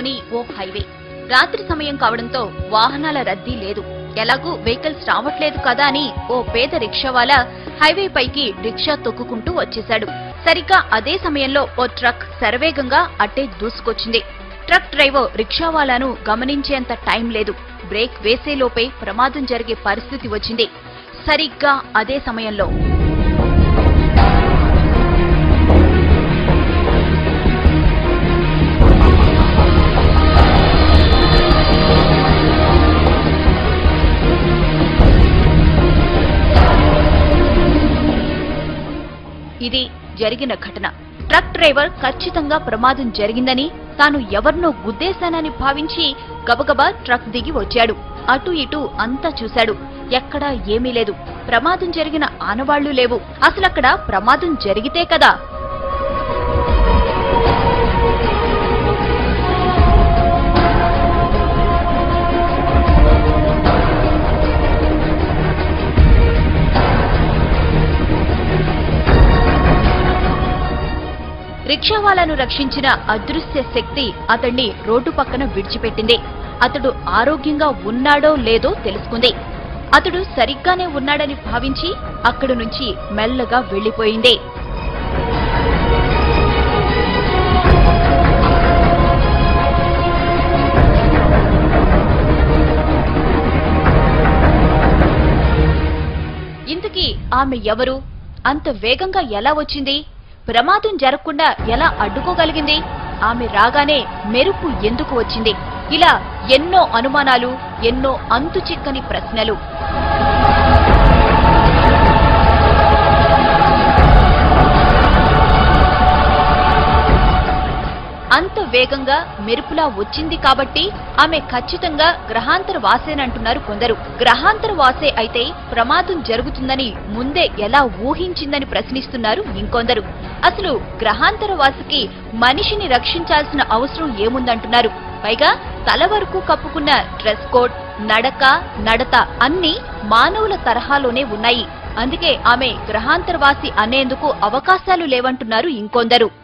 నగరంలోని ఓ హైవే. రాత్రి సమయం కావడంతో వాహనాల రద్దీ లేదు. ఎలాగూ వెహికల్స్ రావట్లేదు కదా అని ఓ పేద రిక్షావాలా హైవే పైకి రిక్షా తొక్కుకుంటూ వచ్చేశాడు. సరిగ్గా అదే సమయంలో ఓ ట్రక్ శరవేగంగా అట్టే దూసుకొచ్చింది. ట్రక్ డ్రైవర్ రిక్షావాలాను గమనించేంత టైం లేదు. బ్రేక్ వేసేలోపే ప్రమాదం జరిగే పరిస్థితి వచ్చింది. సరిగ్గా అదే సమయంలో ఇది జరిగిన ఘటన. ట్రక్ డ్రైవర్ ఖచ్చితంగా ప్రమాదం జరిగిందని, తాను ఎవరినో గుద్దేశానని భావించి గబగబా ట్రక్ దిగి వచ్చాడు. అటు ఇటు అంతా చూశాడు. ఎక్కడా ఏమీ లేదు. ప్రమాదం జరిగిన ఆనవాళ్లు లేవు. అసలక్కడ ప్రమాదం జరిగితే కదా. రిక్షావాలాను రక్షించిన అదృశ్య శక్తి అతన్ని రోడ్డు పక్కన విడిచిపెట్టింది. అతడు ఆరోగ్యంగా ఉన్నాడో లేదో తెలుసుకుంది. అతడు సరిగ్గానే ఉన్నాడని భావించి అక్కడి నుంచి మెల్లగా వెళ్లిపోయింది. ఇంతకీ ఆమె ఎవరు? అంత వేగంగా ఎలా వచ్చింది? ప్రమాదం జరగకుండా ఎలా అడ్డుకోగలిగింది? ఆమె రాగానే మెరుపు ఎందుకు వచ్చింది? ఇలా ఎన్నో అనుమానాలు, ఎన్నో అంతుచిక్కని ప్రశ్నలు. అంత వేగంగా మెరుపులా వచ్చింది కాబట్టి ఆమె ఖచ్చితంగా గ్రహాంతర వాసేనంటున్నారు కొందరు. గ్రహాంతర వాసే అయితే ప్రమాదం జరుగుతుందని ముందే ఎలా ఊహించిందని ప్రశ్నిస్తున్నారు ఇంకొందరు. అసలు గ్రహాంతర వాసికి మనిషిని రక్షించాల్సిన అవసరం ఏముందంటున్నారు. పైగా తల వరకు కప్పుకున్న డ్రెస్ కోడ్, నడక, నడత అన్నీ మానవుల తరహాలోనే ఉన్నాయి. అందుకే ఆమె గ్రహాంతరవాసి అనేందుకు అవకాశాలు లేవంటున్నారు ఇంకొందరు.